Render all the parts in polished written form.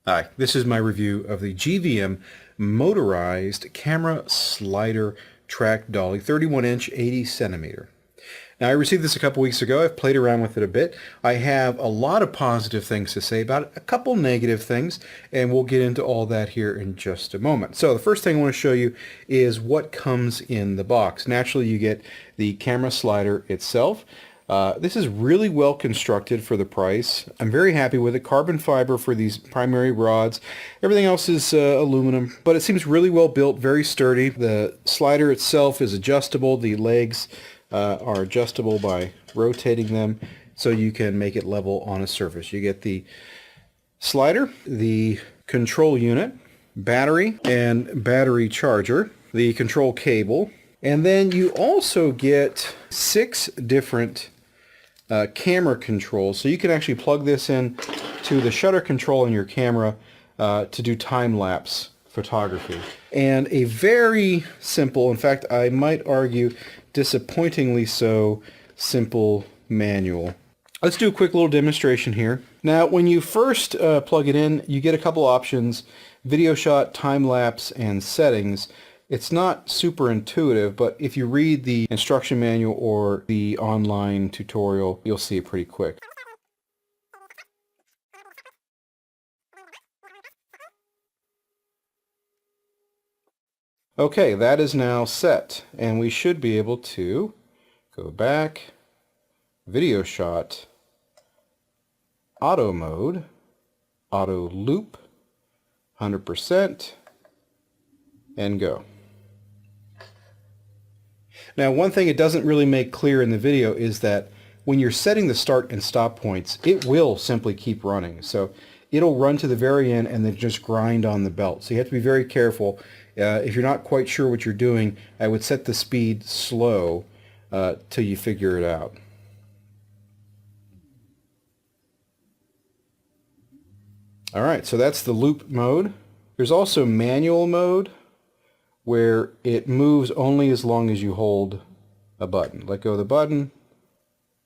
Hi, this is my review of the GVM motorized camera slider track dolly, 31-inch, 80 centimeter. Now, I received this a couple weeks ago. I've played around with it a bit. I have a lot of positive things to say about it, a couple negative things, and we'll get into all that here in just a moment. So the first thing I want to show you is what comes in the box. Naturally, you get the camera slider itself. This is really well constructed for the price. I'm very happy with it. Carbon fiber for these primary rods. Everything else is aluminum, but it seems really well built, very sturdy. The slider itself is adjustable. The legs are adjustable by rotating them so you can make it level on a surface. You get the slider, the control unit, battery and battery charger, the control cable, and then you also get 6 different camera controls. So you can actually plug this in to the shutter control in your camera to do time-lapse photography. And a very simple, in fact, I might argue disappointingly so, simple manual. Let's do a quick little demonstration here. Now, when you first plug it in, you get a couple options: video shot, time-lapse, and settings. It's not super intuitive, but if you read the instruction manual or the online tutorial, you'll see it pretty quick. Okay, that is now set, and we should be able to go back, video shot, auto mode, auto loop, 100%, and go. Now, one thing it doesn't really make clear in the video is that when you're setting the start and stop points, it will simply keep running. So it'll run to the very end and then just grind on the belt. So you have to be very careful. If you're not quite sure what you're doing, I would set the speed slow till you figure it out. All right, so that's the loop mode. There's also manual mode, where it moves only as long as you hold a button. Let go of the button,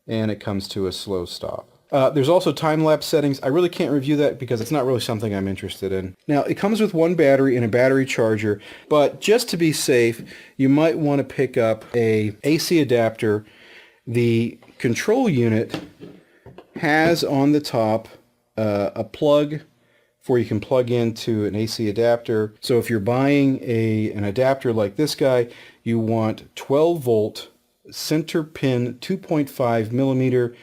and it comes to a slow stop. There's also time-lapse settings. I really can't review that because it's not really something I'm interested in. Now, it comes with one battery and a battery charger, but just to be safe, you might want to pick up a AC adapter. The control unit has on the top a plug where you can plug into an AC adapter. So if you're buying an adapter like this guy, you want 12 volt center pin, 2.5 millimeter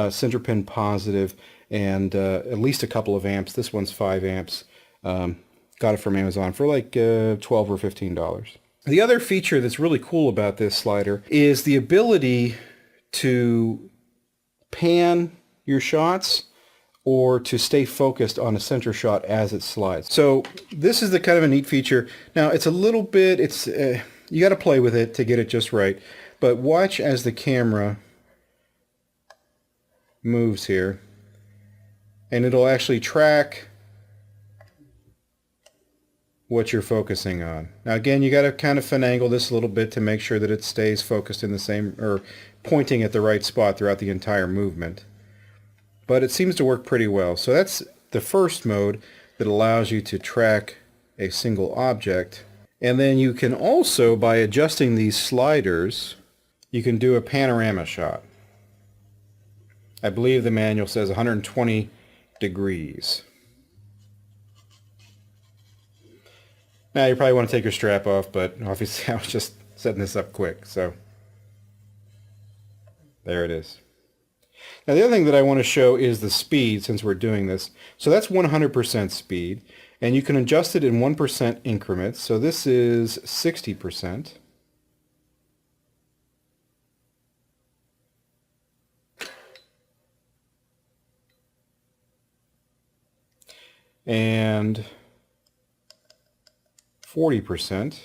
center pin positive, and at least a couple of amps. This one's 5 amps. Got it from Amazon for like $12 or $15. The other feature that's really cool about this slider is the ability to pan your shots or to stay focused on a center shot as it slides. So this is the kind of a neat feature. Now it's a little bit, you got to play with it to get it just right, but watch as the camera moves here, and it'll actually track what you're focusing on. Now again, you got to kind of finagle this a little bit to make sure that it stays focused in the same, or pointing at the right spot throughout the entire movement. But it seems to work pretty well. So that's the first mode that allows you to track a single object. And then you can also, by adjusting these sliders, you can do a panorama shot. I believe the manual says 120 degrees. Now you probably want to take your strap off, but obviously I was just setting this up quick. So there it is. Now the other thing that I want to show is the speed, since we're doing this. So that's 100% speed, and you can adjust it in 1% increments. So this is 60%. And 40%.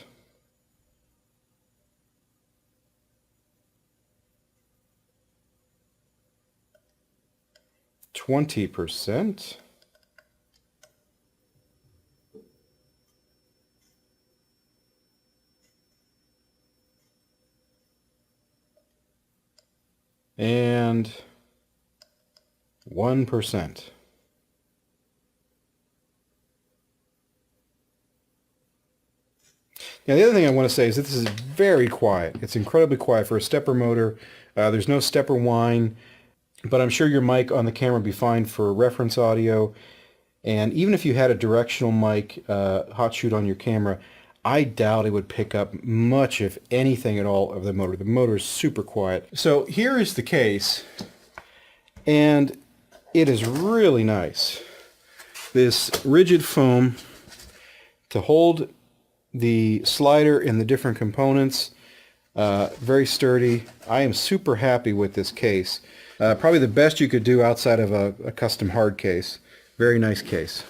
20%, and 1%. Now, the other thing I want to say is that this is very quiet. It's incredibly quiet for a stepper motor. There's no stepper whine, but I'm sure your mic on the camera would be fine for reference audio. And even if you had a directional mic hot shoot on your camera, I doubt it would pick up much, if anything at all, of the motor. The motor is super quiet. So here is the case, and it is really nice. This rigid foam to hold the slider and the different components, very sturdy. I am super happy with this case. Probably the best you could do outside of a custom hard case. Very nice case.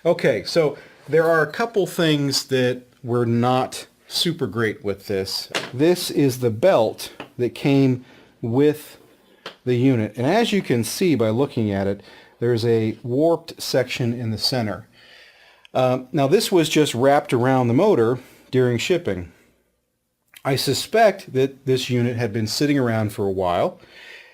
Okay, so there are a couple things that were not super great with this. This is the belt that came with the unit. And as you can see by looking at it, there's a warped section in the center. Now this was just wrapped around the motor during shipping. I suspect that this unit had been sitting around for a while,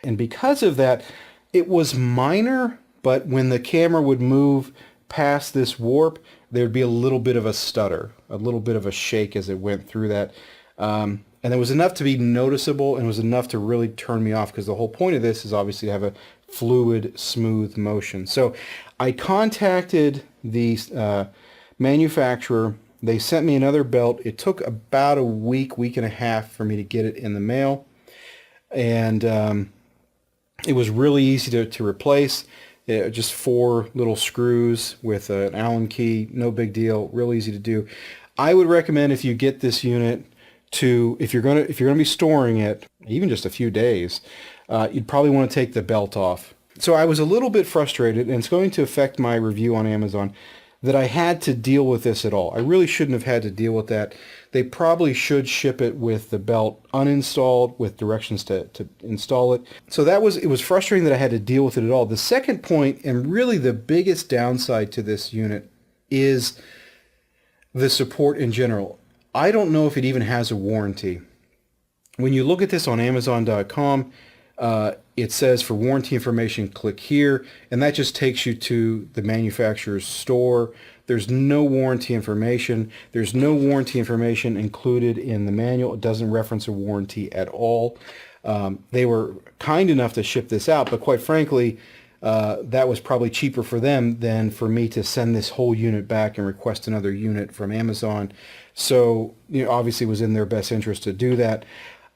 and because of that, it was minor, but when the camera would move past this warp, there'd be a little bit of a stutter, a little bit of a shake as it went through that. And it was enough to be noticeable, and was enough to really turn me off, because the whole point of this is obviously to have a fluid, smooth motion. So I contacted the manufacturer. They sent me another belt. It took about a week, week and a half for me to get it in the mail. And it was really easy to replace. Just 4 little screws with an Allen key, no big deal, real easy to do. I would recommend, if you get this unit, if you're gonna be storing it, even just a few days, you'd probably want to take the belt off. So I was a little bit frustrated, and it's going to affect my review on Amazon, that I had to deal with this at all. I really shouldn't have had to deal with that. They probably should ship it with the belt uninstalled, with directions to install it. So it was frustrating that I had to deal with it at all. The second point, and really the biggest downside to this unit, is the support in general. I don't know if it even has a warranty. When you look at this on Amazon.com, it says for warranty information, click here, and that just takes you to the manufacturer's store. There's no warranty information. There's no warranty information included in the manual. It doesn't reference a warranty at all. They were kind enough to ship this out, but quite frankly, that was probably cheaper for them than for me to send this whole unit back and request another unit from Amazon. So, obviously it was in their best interest to do that.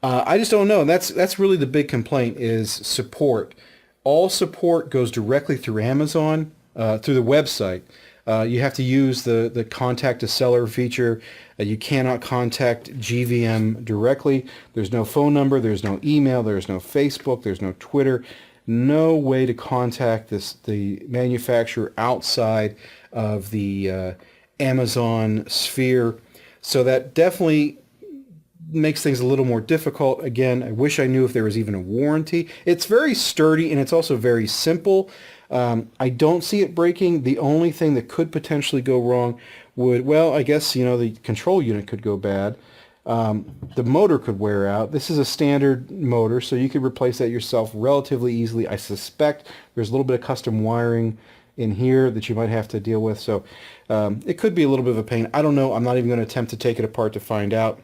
I just don't know. And that's really the big complaint, is support. All support goes directly through Amazon, through the website. You have to use the contact a seller feature. You cannot contact GVM directly. There's no phone number. There's no email. There's no Facebook. There's no Twitter. No way to contact the manufacturer outside of the Amazon sphere. So that definitely makes things a little more difficult. Again, I wish I knew if there was even a warranty. It's very sturdy, and it's also very simple. I don't see it breaking. The only thing that could potentially go wrong would, well, I guess, the control unit could go bad. The motor could wear out. This is a standard motor, so you could replace that yourself relatively easily. I suspect there's a little bit of custom wiring in here that you might have to deal with. So it could be a little bit of a pain. I don't know. I'm not even going to attempt to take it apart to find out.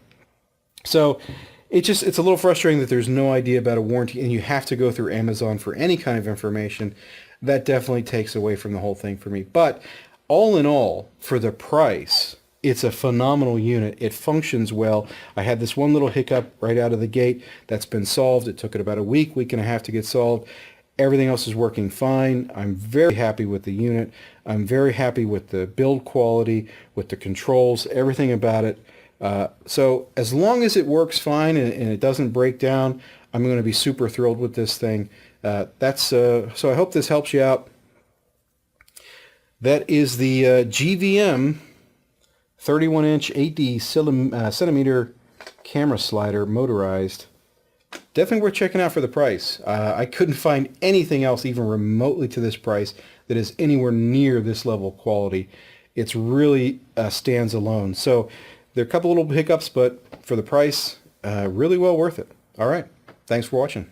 So it's a little frustrating that there's no idea about a warranty, and you have to go through Amazon for any kind of information. That definitely takes away from the whole thing for me. But all in all, for the price, it's a phenomenal unit. It functions well. I had this one little hiccup right out of the gate. That's been solved. It took it about a week, week and a half to get solved. Everything else is working fine. I'm very happy with the unit. I'm very happy with the build quality, with the controls, everything about it. So as long as it works fine and it doesn't break down, I'm going to be super thrilled with this thing. So I hope this helps you out. That is the GVM 31-inch 80 centimeter camera slider, motorized. Definitely worth checking out for the price. I couldn't find anything else even remotely to this price that is anywhere near this level of quality. It's really stands alone. So there are a couple little hiccups, but for the price, really well worth it. All right. Thanks for watching.